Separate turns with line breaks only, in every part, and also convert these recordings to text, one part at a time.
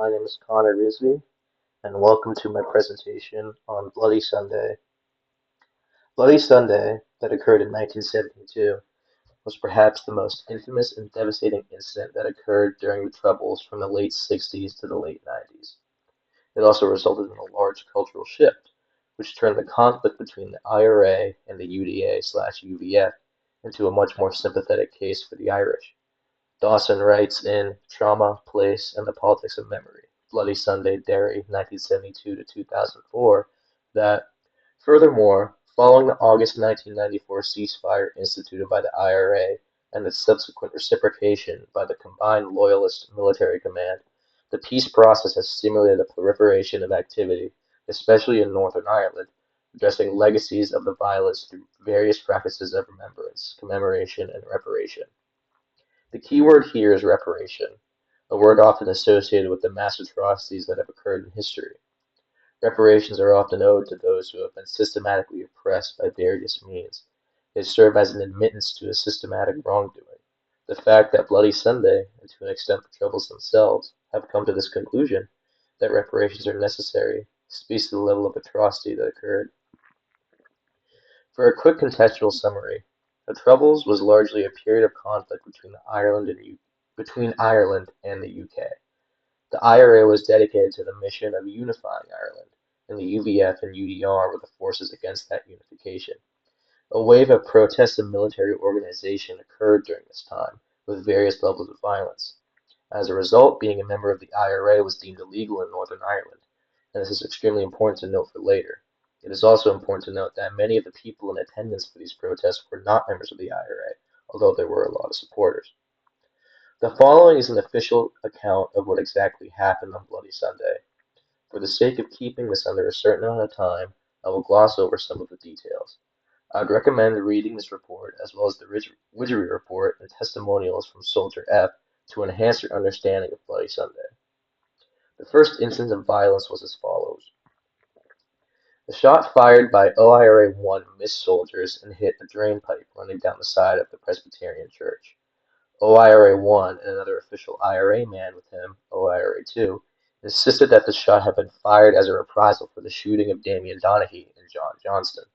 My name is Connor Risby, and welcome to my presentation on Bloody Sunday. Bloody Sunday, that occurred in 1972, was perhaps the most infamous and devastating incident that occurred during the Troubles from the late 60s to the late 90s. It also resulted in a large cultural shift, which turned the conflict between the IRA and the UDA/UVF into a much more sympathetic case for the Irish. Dawson writes in "Trauma, Place, and the Politics of Memory" (Bloody Sunday, Derry, 1972 to 2004) that, furthermore, following the August 1994 ceasefire instituted by the IRA and its subsequent reciprocation by the Combined Loyalist Military Command, the peace process has stimulated a proliferation of activity, especially in Northern Ireland, addressing legacies of the violence through various practices of remembrance, commemoration, and reparation. The key word here is reparation, a word often associated with the mass atrocities that have occurred in history. Reparations are often owed to those who have been systematically oppressed by various means. They serve as an admittance to a systematic wrongdoing. The fact that Bloody Sunday, and to an extent the Troubles themselves, have come to this conclusion, that reparations are necessary, speaks to the level of atrocity that occurred. For a quick contextual summary, the Troubles was largely a period of conflict between Ireland and the UK. The IRA was dedicated to the mission of unifying Ireland, and the UVF and UDR were the forces against that unification. A wave of protest and military organization occurred during this time, with various levels of violence. As a result, being a member of the IRA was deemed illegal in Northern Ireland, and this is extremely important to note for later. It is also important to note that many of the people in attendance for these protests were not members of the IRA, although there were a lot of supporters. The following is an official account of what exactly happened on Bloody Sunday. For the sake of keeping this under a certain amount of time, I will gloss over some of the details. I would recommend reading this report as well as the Widgery report and testimonials from Soldier F to enhance your understanding of Bloody Sunday. The first instance of violence was as follows. The shot fired by OIRA-1 missed soldiers and hit a drain pipe running down the side of the Presbyterian church. OIRA-1 and another official IRA man with him, OIRA-2, insisted that the shot had been fired as a reprisal for the shooting of Damien Donaghy and John Johnston.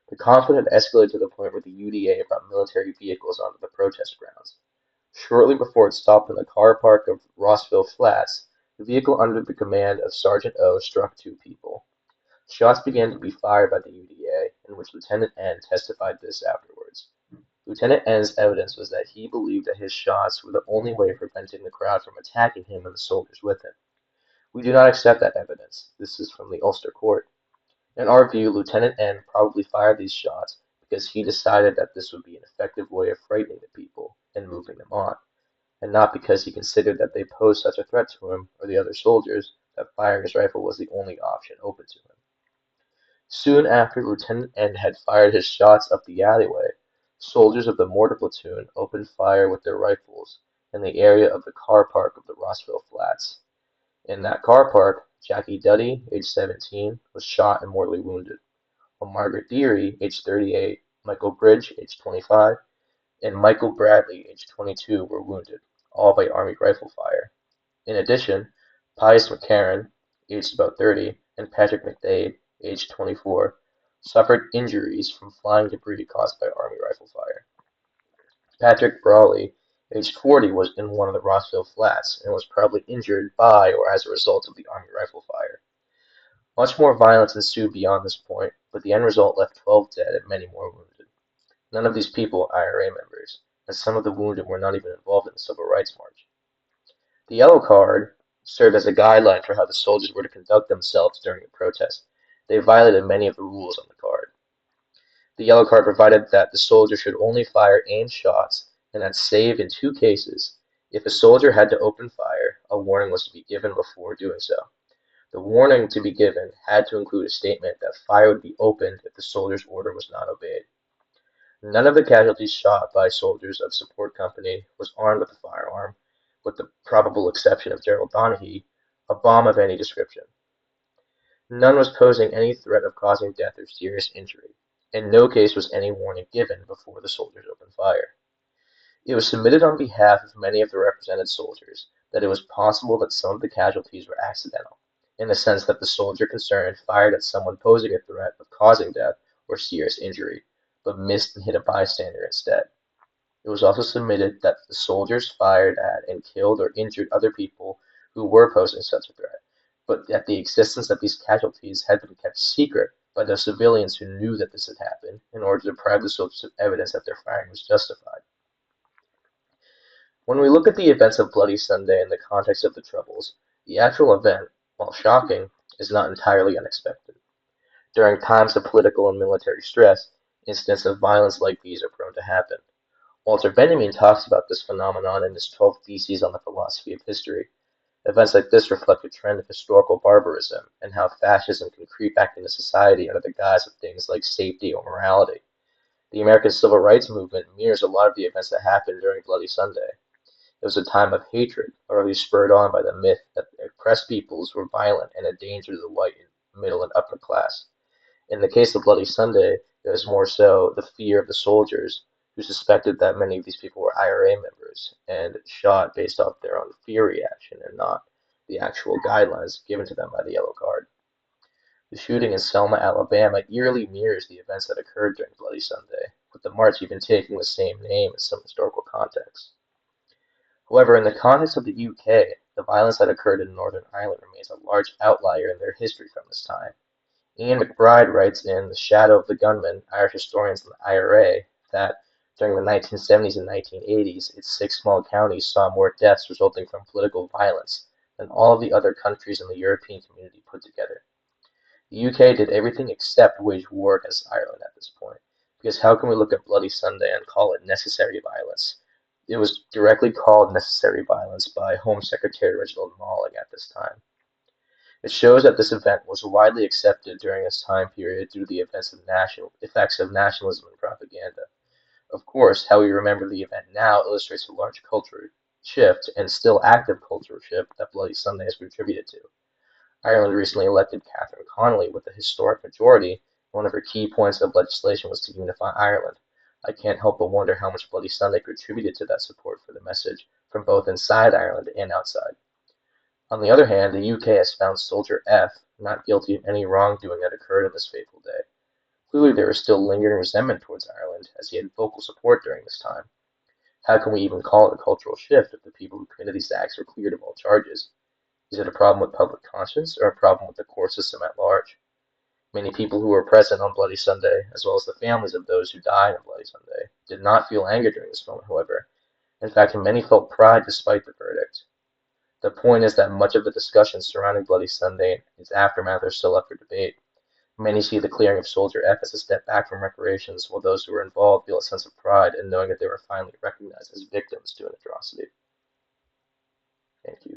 The conflict had escalated to the point where the UDA brought military vehicles onto the protest grounds. Shortly before it stopped in the car park of Rossville Flats, the vehicle under the command of Sergeant O struck two people. Shots began to be fired by the UDA, in which Lieutenant N testified this afterwards. Lieutenant N's evidence was that he believed that his shots were the only way of preventing the crowd from attacking him and the soldiers with him. We do not accept that evidence. This is from the Ulster Court. In our view, Lieutenant N probably fired these shots because he decided that this would be an effective way of frightening the people and moving them on, and not because he considered that they posed such a threat to him or the other soldiers that firing his rifle was the only option open to him. Soon after Lieutenant N had fired his shots up the alleyway, soldiers of the mortar platoon opened fire with their rifles in the area of the car park of the Rossville Flats. In that car park, Jackie Duddy, age 17, was shot and mortally wounded, while Margaret Deary, age 38, Michael Bridge, age 25, and Michael Bradley, age 22, were wounded, all by Army rifle fire. In addition, Pius McCarron, aged about 30, and Patrick McDade, aged 24, suffered injuries from flying debris caused by Army rifle fire. Patrick Brawley, aged 40, was in one of the Rossville Flats and was probably injured by or as a result of the Army rifle fire. Much more violence ensued beyond this point, but the end result left 12 dead and many more wounded. None of these people were IRA members, and some of the wounded were not even involved in the Civil Rights March. The yellow card served as a guideline for how the soldiers were to conduct themselves during the protest. They violated many of the rules on the card. The yellow card provided that the soldier should only fire aimed shots, and that save in two cases, if a soldier had to open fire, a warning was to be given before doing so. The warning to be given had to include a statement that fire would be opened if the soldier's order was not obeyed. None of the casualties shot by soldiers of Support Company was armed with a firearm, with the probable exception of Gerald Donaghy, a bomb of any description. None was posing any threat of causing death or serious injury. In no case was any warning given before the soldiers opened fire. It was submitted on behalf of many of the represented soldiers that it was possible that some of the casualties were accidental, in the sense that the soldier concerned fired at someone posing a threat of causing death or serious injury, but missed and hit a bystander instead. It was also submitted that the soldiers fired at and killed or injured other people who were posing such a threat, but that the existence of these casualties had been kept secret by those civilians who knew that this had happened in order to deprive the soldiers of evidence that their firing was justified. When we look at the events of Bloody Sunday in the context of the Troubles, the actual event, while shocking, is not entirely unexpected. During times of political and military stress, incidents of violence like these are prone to happen. Walter Benjamin talks about this phenomenon in his 12 Theses on the Philosophy of History. Events like this reflect a trend of historical barbarism and how fascism can creep back into society under the guise of things like safety or morality. The American Civil Rights Movement mirrors a lot of the events that happened during Bloody Sunday. It was a time of hatred, or at least spurred on by the myth that oppressed peoples were violent and a danger to the white, middle, and upper class. In the case of Bloody Sunday, it was more so the fear of the soldiers, who suspected that many of these people were IRA members and shot based off their own fear reaction and not the actual guidelines given to them by the Yellow Card. The shooting in Selma, Alabama eerily mirrors the events that occurred during Bloody Sunday, with the march even taking the same name in some historical context. However, in the context of the UK, the violence that occurred in Northern Ireland remains a large outlier in their history from this time. Ian McBride writes in The Shadow of the Gunman, Irish Historians and the IRA, that during the 1970s and 1980s, its 6 small counties saw more deaths resulting from political violence than all of the other countries in the European community put together. The UK did everything except wage war against Ireland at this point, because how can we look at Bloody Sunday and call it necessary violence? It was directly called necessary violence by Home Secretary Reginald Malling at this time. It shows that this event was widely accepted during this time period due to the effects of nationalism and propaganda. Of course, how we remember the event now illustrates a large cultural shift and still active cultural shift that Bloody Sunday has contributed to. Ireland recently elected Catherine Connolly with a historic majority, and one of her key points of legislation was to unify Ireland. I can't help but wonder how much Bloody Sunday contributed to that support for the message from both inside Ireland and outside. On the other hand, the UK has found Soldier F not guilty of any wrongdoing that occurred on this fateful day. Clearly there is still lingering resentment towards Ireland, as he had vocal support during this time. How can we even call it a cultural shift if the people who committed these acts are cleared of all charges? Is it a problem with public conscience or a problem with the court system at large? Many people who were present on Bloody Sunday, as well as the families of those who died on Bloody Sunday, did not feel anger during this moment, however. In fact, many felt pride despite the verdict. The point is that much of the discussions surrounding Bloody Sunday and its aftermath are still up for debate. Many see the clearing of Soldier F as a step back from reparations, while those who were involved feel a sense of pride in knowing that they were finally recognized as victims to an atrocity. Thank you.